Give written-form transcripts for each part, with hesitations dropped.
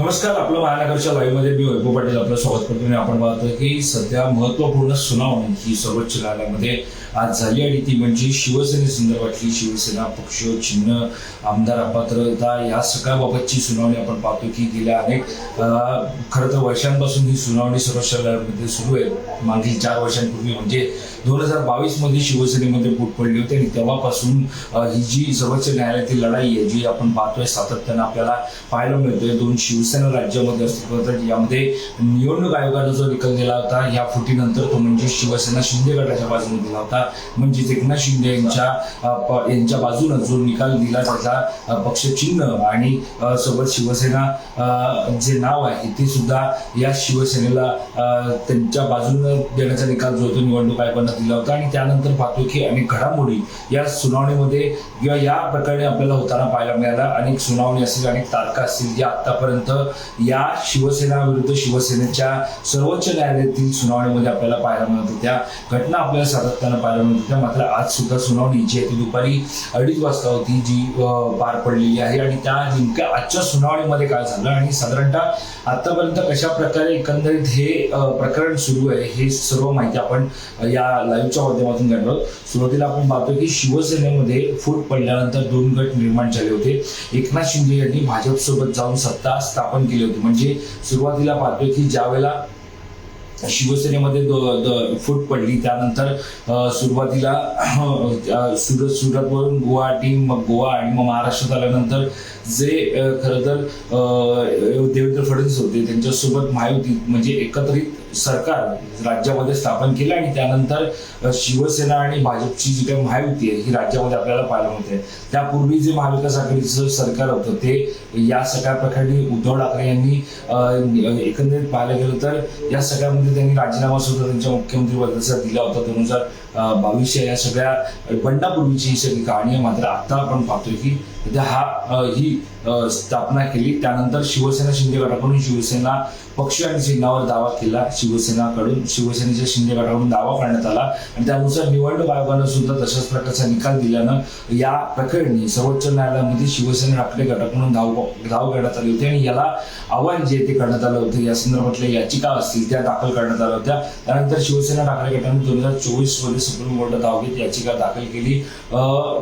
नमस्कार. आपलं महानगरच्या लाईव्हमध्ये मी वैभव पाटील आपलं स्वागत करतो आणि आपण पाहतोय की सध्या महत्त्वपूर्ण सुनावणी ही सर्वोच्च न्यायालयामध्ये आज झाली आणि ती म्हणजे शिवसेनेसंदर्भातली शिवसेना पक्ष चिन्ह आमदार अपात्रता या सगळ्याबाबतची सुनावणी आपण पाहतो की गेल्या अनेक खरं तर वर्षांपासून ही सुनावणी सर्वोच्च न्यायालयामध्ये सुरू आहे. मागील 4 वर्षांपूर्वी म्हणजे 2022 मध्ये शिवसेनेमध्ये फूट पडली होती आणि तेव्हापासून ही जी सर्वोच्च न्यायालयातील लढाई आहे जी आपण पाहतोय सातत्यानं आपल्याला पाहायला मिळतोय. 2 शिवसेना राज्यामध्ये अस्तित्वात आहेत. यामध्ये निवडणूक आयोगानं जो निकाल दिला होता या फुटीनंतर तो म्हणजे शिवसेना शिंदे गटाच्या बाजूने दिला होता. म्हणजेच एकनाथ शिंदे यांच्या बाजूने जो निकाल दिला त्याचा पक्ष चिन्ह आणि सोबत शिवसेना जे नाव आहे ते सुद्धा या शिवसेनेला त्यांच्या बाजूने देण्याचा निकाल जो होतो निवडणूक आयोगानं दिला होता. आणि त्यानंतर पाहतो की अनेक घडामोडी या सुनावणीमध्ये किंवा या प्रकरणी आपल्याला होताना पाहायला मिळाला. अनेक सुनावणी असतील, अनेक तारखा असतील ज्या आतापर्यंत या शिवसेना विरुद्ध शिवसेनेच्या सर्वोच्च न्यायालयातील सुनावणीमध्ये आपल्याला पाहायला मिळत होत्या. घटना आपल्याला सातत्यानं पाहायला मिळत होत्या. मात्र आज सुद्धा सुनावणी जी आहे ती दुपारी 2:30 वाजता होती जी पार पडलेली आहे. आणि त्या नेमक्या आजच्या सुनावणीमध्ये काय झालं आणि साधारणतः आतापर्यंत कशा प्रकारे एकंदरीत हे प्रकरण सुरू आहे हे सर्व माहिती आपण या लाईव्हच्या माध्यमातून घेणार आहोत. सुरुवातीला आपण पाहतो की शिवसेनेमध्ये फूट पडल्यानंतर 2 गट निर्माण झाले होते. एकनाथ शिंदे यांनी भाजपसोबत जाऊन सत्ता स्थापन केली होती. म्हणजे सुरुवातीला पाहतोय की ज्यावेळेला शिवसेनेमध्ये फूट पडली त्यानंतर सुरुवातीला सुरतवरून गुवाहाटी मग गोवा आणि मग महाराष्ट्रात आल्यानंतर जे खरं तर देवेंद्र फडणवीस होते त्यांच्यासोबत महायुती म्हणजे एकत्रित सरकार राज्यामध्ये स्थापन केलं. आणि त्यानंतर शिवसेना आणि भाजपची जी काही महायुती आहे ही राज्यामध्ये आपल्याला पाहायला मिळते. त्यापूर्वी जे महाविकास आघाडीचं सरकार होतं ते या सगळ्या प्रकरणी उद्धव ठाकरे यांनी एकंदरीत पाहायला गेलं तर या सगळ्यामध्ये त्यांनी राजीनामा सुद्धा त्यांच्या मुख्यमंत्री पदाचा दिला होता. 2022 या सगळ्या बंडापूर्वीची ही सगळी कहाणी आहे. मात्र आता आपण पाहतोय की ही स्थापना केली त्यानंतर शिवसेना शिंदे गटाकडून शिवसेना पक्ष आणि चिन्हावर दावा केला. शिवसेनेच्या शिंदे गटाकडून दावा करण्यात आला आणि त्यानुसार निवडणूक आयोगानं सुद्धा तशाच प्रकारचा निकाल दिल्यानं या प्रकरणी सर्वोच्च न्यायालयामध्ये शिवसेना ठाकरे गटाकडून धाव करण्यात आली होती. आणि याला आव्हान जे ते करण्यात आलं होतं या संदर्भातल्या याचिका असतील त्या दाखल करण्यात आल्या होत्या. त्यानंतर शिवसेना ठाकरे गटाने 2024 मध्ये सुप्रीम कोर्टात धाव घेत याचिका दाखल केली.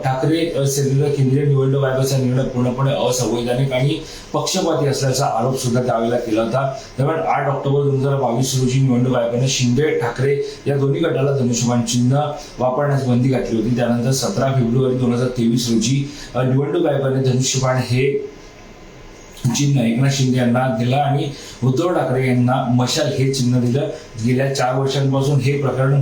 ठाकरे सेनेला केंद्रीय निवडणूक आयोगाचा निर्णय पूर्णपणे असंवैधानिक आणि पक्षपाती असल्याचा आरोप सुद्धा त्यावेळेला केला होता. दरम्यान 8 ऑक्टोबर 2022 रोजी निवडणूक आयोगाने शिंदे ठाकरे या दोन्ही गटाला धनुष्यबाण चिन्ह वापरण्यास बंदी घातली होती. त्यानंतर 17 फेब्रुवारी 2023 रोजी निवडणूक आयोगाने धनुष्यबाण हे चिन्ह एकनाथ शिंदे यांना दिलं आणि उद्धव ठाकरे यांना मशाल हे चिन्ह दिलं. गेल्या 4 वर्षांपासून हे प्रकरण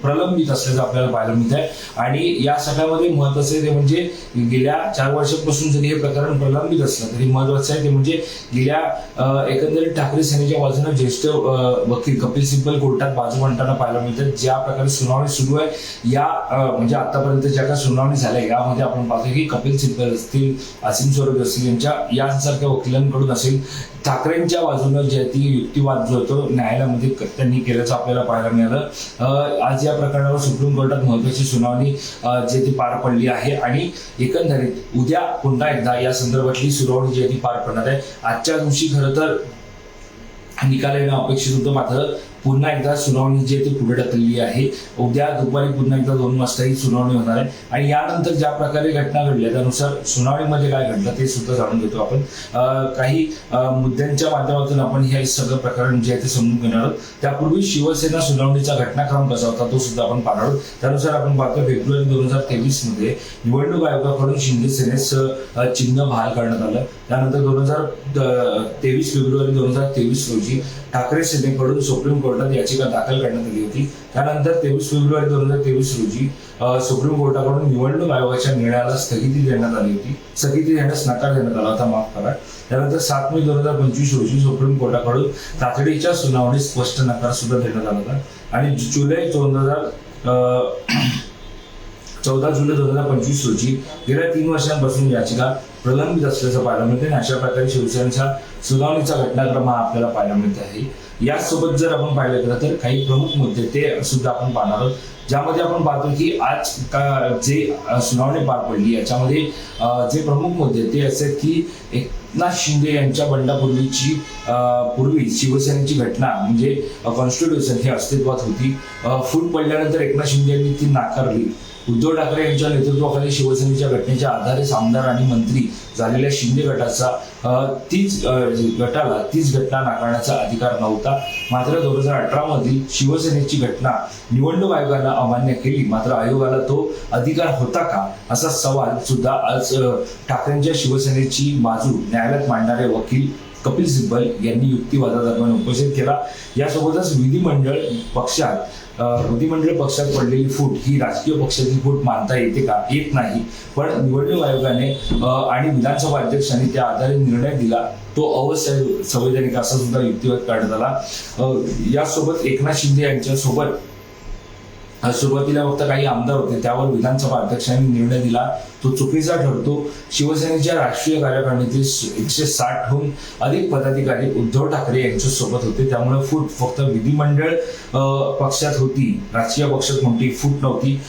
प्रलंबित असल्याचं आपल्याला पाहायला मिळत आहे. आणि या सगळ्यामध्ये महत्वाचं ते म्हणजे गेल्या 4 वर्षांपासून जरी हे प्रकरण प्रलंबित असलं तरी महत्वाचं आहे ते म्हणजे गेल्या एकंदरीत ठाकरे सेनेच्या बाजूने ज्येष्ठ वकील कपिल सिब्बल कोर्टात बाजू मांडताना पाहायला मिळतात. ज्या प्रकारे सुनावणी सुरू आहे या म्हणजे आतापर्यंत ज्या काही सुनावणी झाल्या यामध्ये आपण पाहतो की कपिल सिब्बल असतील आसिम स्वरूप असतील यांसारख्या वकिलांकडून असेल ठाकरेंच्या बाजूने जे ती युक्तिवाद जो होतो न्यायालयामध्ये त्यांनी केल्याचं आपल्याला पाहायला मिळालं. आज या प्रकरणावर सुप्रीम कोर्टात महत्वाची सुनावणी जे ती पार पडली आहे आणि एकंदरीत उद्या पुन्हा एकदा या संदर्भातली सुनावणी जी ती पार पडणार आहे. आजच्या दिवशी खरं तर निकाल येणं अपेक्षित होतं. मात्र पुन्हा एकदा सुनावणी जी आहे ती पुढे ढकलली आहे. उद्या दुपारी पुन्हा एकदा 2 वाजता ही सुनावणी होणार आहे. आणि यानंतर ज्या प्रकारे घटना घडल्या त्यानुसार सुनावणीमध्ये काय घडलं ते सुद्धा जाणून घेतो आपण. काही मुद्द्यांच्या माध्यमातून आपण हे सगळं प्रकरण जे आहे ते समजून घेणार आहोत. त्यापूर्वी शिवसेना सुनावणीचा घटनाक्रम कसा होता तो सुद्धा आपण पाहणार आहोत. त्यानुसार आपण पाहतो फेब्रुवारी 2023 मध्ये निवडणूक आयोगाकडून शिंदे सेनेस चिन्ह बहाल करण्यात आलं. त्यानंतर 2023 फेब्रुवारी 2023 रोजी ठाकरे सेनेकडून सुप्रीम कोर्टात याचिका दाखल करण्यात आली होती. त्यानंतर 23 फेब्रुवारी 2023 रोजी सुप्रीम कोर्टाकडून निवडणूक आयोगाच्या निर्णयाला स्थगिती देण्यात आली होती. स्थगिती देण्यास नकार देण्यात आला होता, माफ करा. त्यानंतर 7 मे 2025 रोजी सुप्रीम कोर्टाकडून तातडीच्या सुनावणीत स्पष्ट नकार सुद्धा देण्यात आला होता. आणि 14 जुलै 2025 रोजी गेल्या 3 वर्षांपासून याचिका प्रलंबित असल्याचं पाहायला मिळते. आणि अशा प्रकारे शिवसेनेच्या सुनावणीचा घटनाक्रम हा आपल्याला पाहायला मिळत आहे. यासोबत जर आपण पाहिलं गेलं तर काही प्रमुख मुद्दे ते सुद्धा आपण पाहणार आहोत. ज्यामध्ये आपण पाहतो की आज जे सुनावणी पार पडली याच्यामध्ये जे प्रमुख मुद्दे ते असे की एकनाथ शिंदे यांच्या बंडापूर्वीची पूर्वी शिवसेनेची घटना म्हणजे कॉन्स्टिट्यूशन ही अस्तित्वात होती. फूट पडल्यानंतर एकनाथ शिंदे यांनी ती नाकारली. उद्धव ठाकरे यांच्या नेतृत्वाखाली शिवसेनेच्या घटनेच्या आधारे आमदार आणि मंत्री झालेल्या शिंदे गटाचा तीच घटना नाकारण्याचा अधिकार नव्हता. मात्र 2018 मधील शिवसेनेची घटना निवडणूक आयोगानं अमान्य केली. मात्र आयोगाला तो अधिकार होता का असा सवाल सुद्धा आज ठाकरेंच्या शिवसेनेची बाजू न्यायालयात मांडणारे वकील कपिल सिब्बल यांनी युक्तिवादादरम्यान उपस्थित केला. यासोबतच विधिमंडळ पक्षात पडलेली फूट ही राजकीय पक्षाची फूट मानता येते का? येत नाही. पण निवडणूक आयोगाने आणि विधानसभा अध्यक्षांनी त्या आधारे निर्णय दिला तो अवसंवैधानिक असा सुद्धा युक्तिवाद काढण्यात आला. यासोबत एकनाथ शिंदे यांच्या सोबत सुरुवातीला फक्त काही आमदार होते, त्यावर विधानसभा अध्यक्षांनी निर्णय दिला तो चुकीचा ठरतो. शिवसेनेच्या राष्ट्रीय कार्यकारिणीतील 160हून अधिक पदाधिकारी उद्धव ठाकरे यांच्या सोबत होते. त्यामुळे फूट फक्त विधिमंडळ पक्षात होती, राजकीय पक्षात कोणती फूट नव्हती.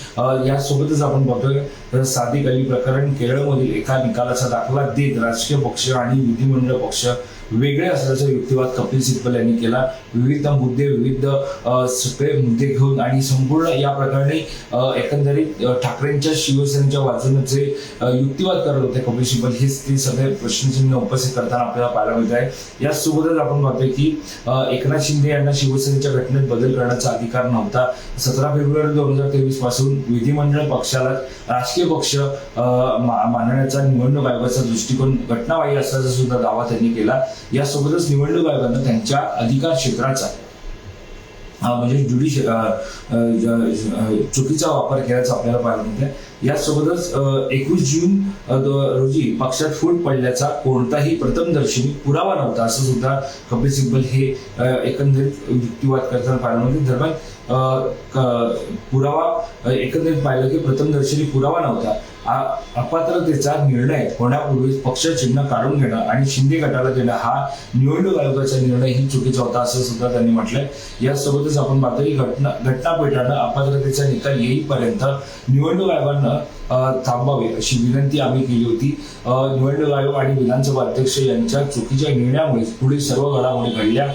यासोबतच आपण बघतोय सादिक अली प्रकरण, केरळमधील एका निकालाचा दाखला देत राजकीय पक्ष आणि विधिमंडळ पक्ष वेगळे असल्याचा युक्तिवाद कपिल सिब्बल यांनी केला. विविध सगळे मुद्दे घेऊन आणि संपूर्ण या प्रकरणी एकंदरीत ठाकरेंच्या शिवसेनेच्या बाजूने जे युक्तिवाद करत होते कपिल सिब्बल, हेच ते सगळे प्रश्नचिन्ह उपस्थित करताना आपल्याला पाहायला मिळत आहे. यासोबतच आपण पाहतोय की एकनाथ शिंदे यांना शिवसेनेच्या घटनेत बदल करण्याचा अधिकार नव्हता. 17 फेब्रुवारी 2023 पासून विधिमंडळ पक्षाला राजकीय पक्ष मानण्याचा निवडणूक आयोगाचा दृष्टिकोन घटनाबाह्य असल्याचा सुद्धा दावा त्यांनी केला. यासोबतच निवडणूक आयोगानं त्यांच्या अधिकार क्षेत्राचा म्हणजे चुकीचा वापर केल्याचा आपल्याला पाहायला मिळते. यासोबतच 21 जून रोजी पक्षात फूट पडल्याचा कोणताही प्रथमदर्शनी पुरावा नव्हता असं सुद्धा कपिल सिब्बल हे एकंदरीत युक्तिवाद करताना पाहायला मिळते. दरम्यान पुरावा एकंदरीत पाहिलं की प्रथमदर्शनी पुरावा नव्हता. अपात्रतेचा निर्णय होण्यापूर्वी पक्ष चिन्ह काढून घेणं आणि शिंदे गटाला देणं हा निवडणूक आयोगाचा निर्णय ही चुकीचा होता असं सुद्धा त्यांनी म्हटलंय. यासोबतच आपण पाहतो की घटनापीठानं अपात्रतेचा निकाल येईपर्यंत निवडणूक आयोगानं थांबावे अशी विनंती आम्ही केली होती. निवडणूक आयोग आणि विधानसभा अध्यक्ष यांच्या चुकीच्या निर्णयामुळे पुढील सर्व घडामोडी घडल्या.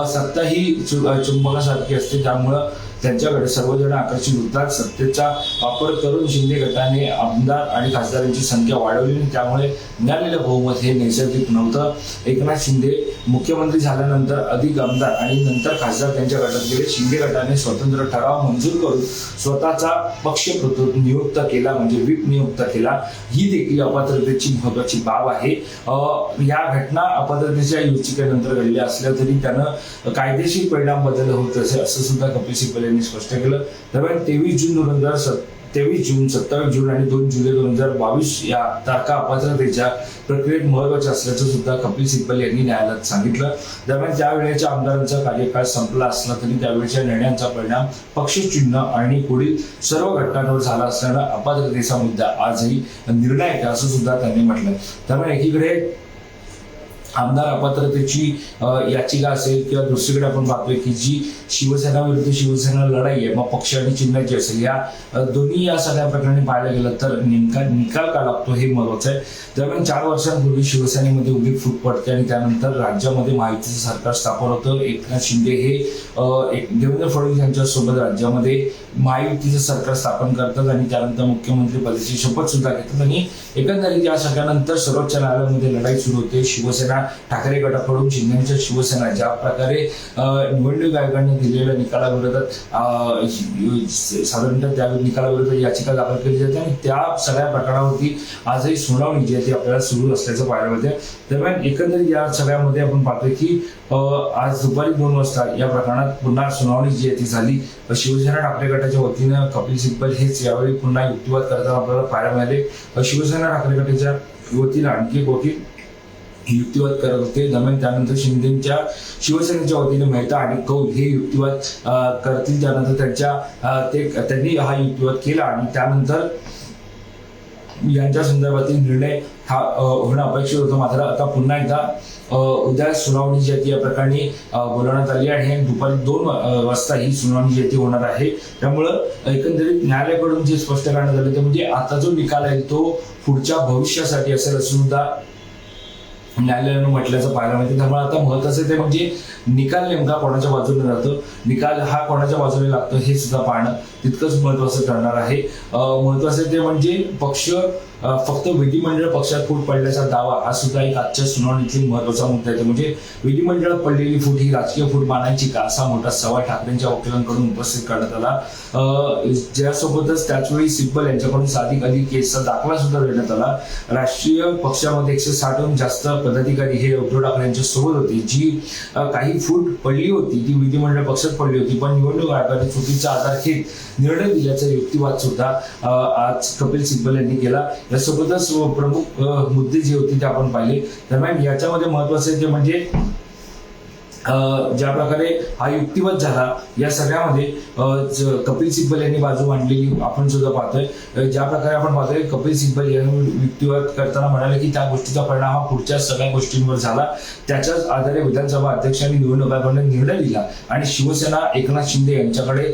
सत्ता ही चुंबकासारखी असते, त्यामुळं त्यांच्याकडे सर्वजण आकर्षित होतात. सत्तेचा वापर करून शिंदे गटाने आमदार आणि खासदारांची संख्या वाढवली, त्यामुळे मिळालेलं बहुमत हे नैसर्गिक नव्हतं. एकनाथ शिंदे मुख्यमंत्री झाल्यानंतर अधिक आमदार आणि नंतर खासदार त्यांच्या गटात गेले. शिंदे गटाने स्वतंत्र ठराव मंजूर करून स्वतःचा पक्ष नियुक्त केला म्हणजे व्हीप नियुक्त केला. ही देखील अपात्रतेची महत्वाची बाब आहे. या घटना अपात्रतेच्या याचिकेनंतर घडल्या असल्या तरी त्यानं कायदेशीर परिणाम बदल होत असे असं सुद्धा कपिल सिब्बल यांनी स्पष्ट केलं. दरम्यान 23 जून 27 जून आणि 2 जुलै 2022 या तारखा अपात्रतेच्या प्रक्रियेत महत्वाच्या असल्याचं सुद्धा कपिल सिब्बल यांनी न्यायालयात सांगितलं. दरम्यान त्यावेळेच्या आमदारांचा कार्यकाळ संपला असला तरी त्यावेळेच्या निर्णयांचा परिणाम पक्षचिन्ह आणि पुढील सर्व घटनांवर झाला असल्यानं अपात्रतेचा मुद्दा आजही निर्णायक आहे असं सुद्धा त्यांनी म्हटलं. त्यामुळे एकीकडे आमदार अपात्रतेची याचिका असेल किंवा दुसरीकडे आपण पाहतोय की जी शिवसेना विरुद्ध शिवसेना लढाई आहे, मग पक्ष आणि चिन्हाची असेल, या दोन्ही या सगळ्या प्रकरणी पाहायला गेलं तर नेमका निकाल का लागतो हे महत्वाचं आहे. दरम्यान 4 वर्षांपूर्वी शिवसेनेमध्ये उभी फूट पडते आणि त्यानंतर राज्यामध्ये महायुतीचं सरकार स्थापन होतं. एकनाथ शिंदे हे देवेंद्र फडणवीस यांच्यासोबत राज्यामध्ये महायुतीचं सरकार स्थापन करतात आणि त्यानंतर मुख्यमंत्री पदाची शपथ सुद्धा घेतात आणि एकंदरीत या सगळ्यानंतर सर्वोच्च न्यायालयामध्ये लढाई सुरू होते. शिवसेना ठाकरे गटाकडून शिंदेच्या शिवसेना ज्या प्रकारे निवडणूक आयोगाने दिलेल्या निकालाविरोधात साधारणतः त्या निकालाविरोधात याचिका दाखल केली जाते आणि त्या सगळ्या प्रकरणावरती आजही सुनावणी जी आहे ती आपल्याला सुरू असल्याचं पाहायला मिळते. दरम्यान एकंदरीत या सगळ्यामध्ये आपण पाहतोय की आज दुपारी 2 वाजता या प्रकरणात पुन्हा सुनावणी जी आहे ती झाली. शिवसेना ठाकरे गटाच्या वतीनं कपिल सिब्बल हेच यावेळी पुन्हा युक्तिवाद करताना आपल्याला पाहायला मिळाले. शिवसेना ठाकरे गटाच्या वतीनं आणखी एक वकील युक्तिवाद करत होते. दरम्यान त्यानंतर शिंदेच्या शिवसेनेच्या वतीने मेहता आणि कौल हे युक्तिवाद करतील. त्यानंतर त्यांनी हा युक्तिवाद केला आणि त्यानंतर यांच्या संदर्भातील निर्णय हा होणं अपेक्षित होतं. मात्र आता पुन्हा एकदा उद्या सुनावणी जी आहे या प्रकरणी बोलवण्यात आली आहे आणि दुपारी 2 वाजता ही सुनावणी जी ती होणार आहे. त्यामुळं एकंदरीत न्यायालयाकडून जे स्पष्ट करण्यात आलं ते म्हणजे आता जो निकाल आहे तो पुढच्या भविष्यासाठी असेल असं सुद्धा न्यायालयानं म्हटल्याचं पाहायला मिळते. त्यामुळे आता महत्वाचं ते म्हणजे निकाल नेमका कोणाच्या बाजूने राहतो, निकाल हा कोणाच्या बाजूने लागतो हे सुद्धा पाहणं तितकंच महत्वाचं ठरणार आहे. महत्वाचं ते म्हणजे पक्ष फक्त विधिमंडळ पक्षात फूट पडल्याचा दावा हा सुद्धा एक आजच्या सुनावणीतील महत्वाचा मुद्दा आहे. म्हणजे विधिमंडळात पडलेली फूट ही राजकीय फूट मानायची का, असा मोठा सवाल ठाकरेंच्या वकिलांकडून उपस्थित करण्यात आला. ज्यासोबतच त्याचवेळी सिब्बल यांच्याकडून साधिक अधिक केसचा दाखला सुद्धा देण्यात आला. राष्ट्रीय पक्षामध्ये 160हून जास्त पदाधिकारी हे उद्धव ठाकरे यांच्या सोबत होते. जी काही फूट पडली होती ती विधिमंडळ पक्षात पडली होती, पण निवडणूक आयोगाने चुकीचा आधार घेत निर्णय दिल्याचा युक्तिवाद सुद्धा आज कपिल सिब्बल यांनी केला. यासोबतच प्रमुख मुद्दे जे होते ते आपण पाहिले. दरम्यान याच्यामध्ये महत्वाचे जे म्हणजे ज्या प्रकारे हा युक्तिवाद झाला या सगळ्यामध्ये कपिल सिब्बल यांनी बाजू मांडलेली आपण सुद्धा पाहतोय. ज्या प्रकारे आपण पाहतोय कपिल सिब्बल यांनी युक्तिवाद करताना म्हणाले की त्या गोष्टीचा परिणाम हा पुढच्या सगळ्या गोष्टींवर झाला. त्याच्याच आधारे विधानसभा अध्यक्षांनी निवडणूक आयोगाने निर्णय दिला आणि शिवसेना एकनाथ शिंदे यांच्याकडे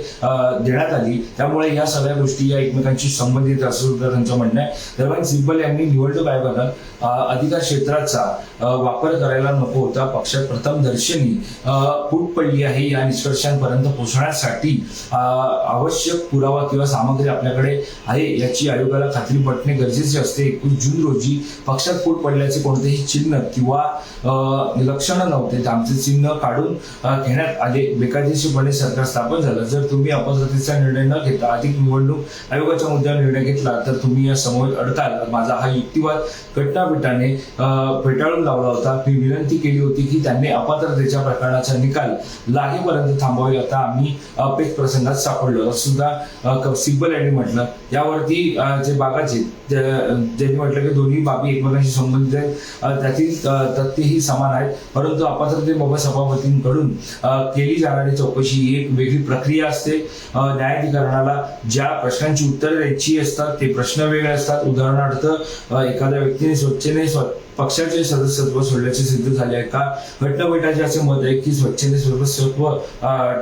देण्यात आली. त्यामुळे या सगळ्या गोष्टी या एकमेकांशी संबंधित असं सुद्धा त्यांचं म्हणणं आहे. दरम्यान सिब्बल यांनी निवडणूक आयोगानं अधिकार क्षेत्राचा वापर करायला नको होता. पक्षात प्रथम दर्शनी फूट पडली आहे या निष्कर्षांपर्यंत पोहोचण्यासाठी आवश्यक पुरावा किंवा सामग्री आपल्याकडे आहे याची आयोगाला खात्री पटणे गरजेचे असते. 21 जून रोजी पक्षात फूट पडल्याचे कोणतेही चिन्ह किंवा लक्षणं नव्हते. आमचे चिन्ह काढून घेण्यात आले. बेकायदेशीरपणे सरकार स्थापन झालं. जर तुम्ही अपात्रतेचा निर्णय न घेता अधिक निवडणूक आयोगाच्या मुद्द्यावर निर्णय घेतला तर तुम्ही या समोर अडकाल. माझा हा युक्तिवाद घटनापीठाने फेटाळून लावला होता. मी विनंती केली होती की त्यांनी अपात्रतेच्या प्रकरणाचा निकाल लागेपर्यंत थांबवावे. आता आम्ही अपेच प्रसंगात सापडलो असं सुद्धा सिब्बल यांनी म्हटलं. यावरती जे बागाचे ज्यांनी म्हटलं की दोन्ही बाबी एकमेकांशी संबंधित आहेत, त्यातील तथ्यही समान आहेत, परंतु अपात्रतेबाबत सभापतींकडून केली जाणारी चौकशी ही एक वेगळी प्रक्रिया असते. न्यायाधिकरणाला ज्या प्रश्नांची उत्तरे द्यायची असतात ते प्रश्न वेगळे असतात. उदाहरणार्थ एखाद्या व्यक्तीने स्वच्छेने पक्षाचे सदस्यत्व सोडल्याचे सिद्ध झाले आहे का. घटनापीठाचे असे मत आहे की स्वच्छेने सदस्यत्व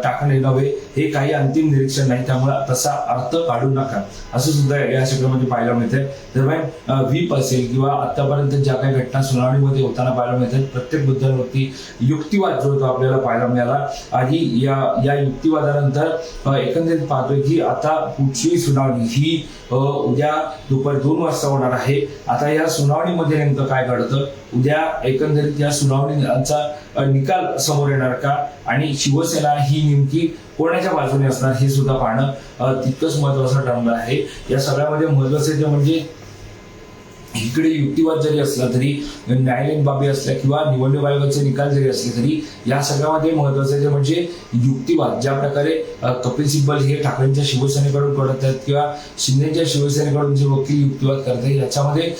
टाकणे नव्हे हे काही अंतिम निरीक्षण नाही, त्यामुळे तसा अर्थ काढू नका असं सुद्धा या सगळ्यामध्ये पाहायला मिळते. दरम्यान व्हीप असेल किंवा आतापर्यंत ज्या काही घटना सुनावणीमध्ये होताना पाहायला मिळतात प्रत्येक मुद्द्यांवरती युक्तिवाद जो होतो आपल्याला पाहायला मिळाला. आणि या युक्तिवादानंतर एकंदरीत पाहतोय की आता पुढची सुनावणी ही उद्या दुपारी 2 वाजता होणार आहे. आता या सुनावणीमध्ये नेमकं काय घडतं, उद्या एकंदरीत या सुनावणीचा निकाल समोर येणार का आणि शिवसेना ही नेमकी कोणाच्या बाजूने असणार हे सुद्धा पाहणं तितकंच महत्वाचं ठरणार आहे. या सगळ्यामध्ये महत्वाचं जे म्हणजे इकडे युक्तिवाद जरी असला तरी, न्यायालयीन बाबी असल्या किंवा निवडणूक आयोगाचे निकाल जरी असले तरी या सगळ्यामध्ये महत्वाचं जे म्हणजे युक्तिवाद. ज्या प्रकारे कपिल सिब्बल हे ठाकरेंच्या शिवसेनेकडून करत आहेत किंवा शिंदेच्या शिवसेनेकडून जे वकील युक्तिवाद करतात याच्यामध्ये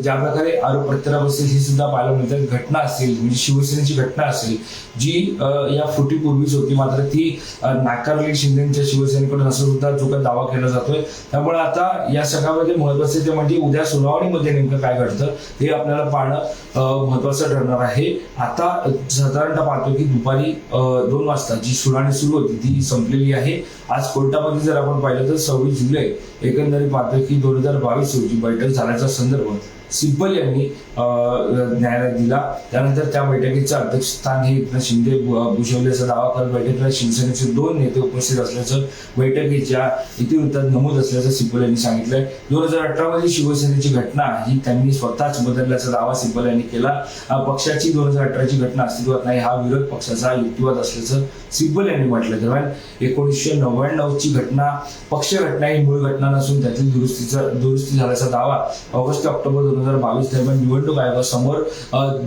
ज्या प्रकारे आरोप प्रत्यारोप असतील हे सुद्धा पाहायला मिळतात. घटना असेल म्हणजे शिवसेनेची घटना असेल जी या फुटीपूर्वीच होती, मात्र ती नाकारली शिंदेच्या शिवसेनेकडून असं सुद्धा जो काही दावा केला जातोय. त्यामुळे आता या सगळ्यामध्ये महत्वाचं जे म्हणजे उद्या सुनावणीमध्ये नेमकं काय घडतं हे आपल्याला पाहणं महत्वाचं ठरणार आहे. आता साधारणतः पाहतो की दुपारी 2 वाजता जी सुनावणी सुरू होती ती संपलेली आहे. आज कोर्टामध्ये जर आपण पाहिलं तर 26 जुलै एकंदरीत पाहतो की 2022 रोजी बैठक झाल्याचा संदर्भ सिब्बल यांनी न्यायालयात दिला. त्यानंतर त्या बैठकीचं अध्यक्षस्थान हे शिंदे भूषवल्याचा दावा करत बैठकीला शिवसेनेचे 2 नेते उपस्थित असल्याचं बैठकीच्या इतिवृत्तात नमूद असल्याचं सिब्बल यांनी सांगितलंय. 2018 मध्ये शिवसेनेची घटना ही त्यांनी स्वतःच बदलल्याचा दावा सिब्बल यांनी केला. पक्षाची 2018ची घटना अस्तित्वात नाही हा विरोध पक्षाचा युक्तिवाद असल्याचं सिब्बल यांनी म्हटलं. दरम्यान 1999ची घटना पक्ष घटना ही मूळ घटना नसून त्यातील दुरुस्ती झाल्याचा दावा ऑगस्ट ते ऑक्टोबर 2022 दरम्यान निवडणूक आयोगासमोर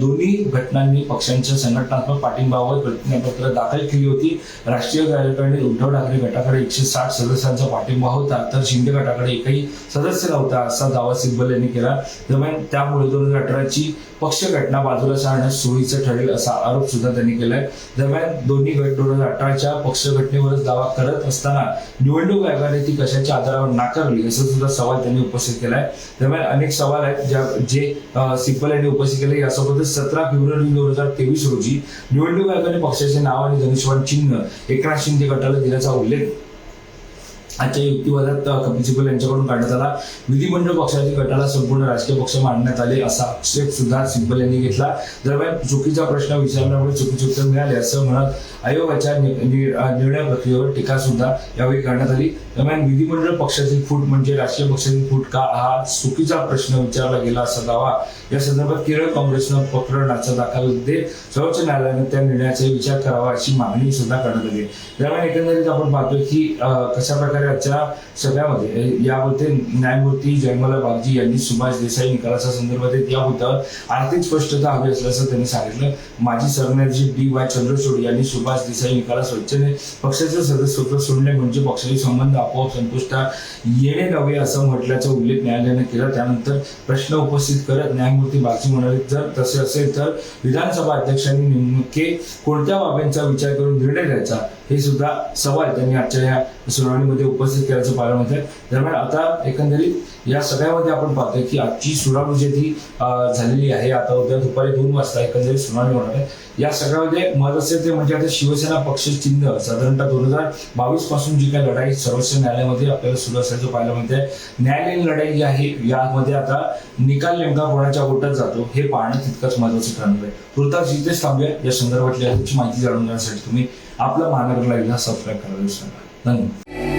दोन्ही घटनांनी पक्षांच्या संघटनात्मक पाठिंबावर प्रतिज्ञापत्र दाखल केली होती. राष्ट्रीय कार्यकारिणीत उद्धव ठाकरे गटाकडे 160 सदस्यांचा पाठिंबा होता तर शिंदे गटाकडे एकही सदस्य नव्हता असा दावा सिब्बल यांनी केला. दरम्यान त्यामुळे 2018ची पक्ष घटना बाजूला सारण्यास सोयीचं ठरेल असा आरोप सुद्धा त्यांनी केलाय. दरम्यान दोन्ही गट 2018च्या पक्ष घटनेवरच दावा करत असताना निवडणूक आयोगाने ती कशाच्या आधारावर नाकारली असा सुद्धा सवाल त्यांनी उपस्थित केलाय. दरम्यान अनेक सवाल आहेत जे सिब्बल यांनी उपस्थित केले. यासोबतच 17 फेब्रुवारी 2023 रोजी निवडणूक आयोगाने पक्षाचे नाव आणि धनुष्यबाण चिन्ह एकनाथ शिंदे गटाला दिल्याचा उल्लेख आजच्या युक्तिवादात कपिल सिब्बल यांच्याकडून काढण्यात आला. विधिमंडळ पक्षाच्या गटाला संपूर्ण राजकीय पक्ष मांडण्यात आले असा आक्षेप सुद्धा सिब्बल यांनी घेतला. दरम्यान चुकीचा प्रश्न विचारल्यामुळे चुकीचे उत्तर मिळाले असं म्हणत आयोगाच्या निर्णय प्रक्रियेवर टीका सुद्धा यावेळी करण्यात आली. दरम्यान विधिमंडळ पक्षातील फूट म्हणजे राजकीय पक्षातील फूट का, हा चुकीचा प्रश्न विचारला गेला असा दावा या संदर्भात केरळ काँग्रेसनं प्रकरणाचा दाखल देत सर्वोच्च न्यायालयाने त्या निर्णयाचा विचार करावा अशी मागणी सुद्धा करण्यात आली. दरम्यान एकंदरीत आपण पाहतोय की कशा प्रकारे आजच्या सगळ्यामध्ये यामध्ये न्यायमूर्ती जयमाला बागजी यांनी सुभाष देसाई निकालाच्या संदर्भात याबद्दल आर्थिक स्पष्टता हवी असल्याचं त्यांनी सांगितलं. माजी सरन्यायाधीश DY चंद्रचूड यांनी सुभाष देसाई निकाला स्वच्छतेने पक्षाचे सदस्यत्व सोडणे म्हणजे पक्षाचे संबंध आपोआप संपुष्टात येणे नव्हे असं म्हटल्याचा उल्लेख न्यायालयाने केला. त्यानंतर प्रश्न उपस्थित करत न्यायमूर्ती बागची म्हणाले, जर तसे असेल तर विधानसभा अध्यक्षांनी नेमके कोणत्या बाबींचा विचार करून निर्णय घ्यायचा, हे सुद्धा सवाल त्यांनी आजच्या या सुनावणीमध्ये उपस्थित केल्याचं पाहायला मिळतंय. दरम्यान आता एकंदरीत या सगळ्यामध्ये आपण पाहतोय की आजची सुनावणी जी ती झालेली आहे. आता उद्या दुपारी 2 वाजता एकंदरीत सुनावणी होणार आहे. या सगळ्यामध्ये महत्त्वाचे ते म्हणजे आता शिवसेना पक्ष चिन्ह साधारणतः 2022 पासून जी काही लढाई सर्वोच्च न्यायालयामध्ये आपल्याला सुरू असल्याचं पाहायला मिळतंय. न्यायालयीन लढाई जी आहे यामध्ये आता निकाल नेमका कोणाच्या कोर्टात जातो हे पाहणं तितकंच महत्त्वाचं ठरणार आहे. तुर्तास इथेच थांबूया. या संदर्भातली माहिती जाणून घेण्यासाठी तुम्ही आपला महानगर लाईव्हला सबस्क्राईब करायला विसरू नका. धन्यवाद.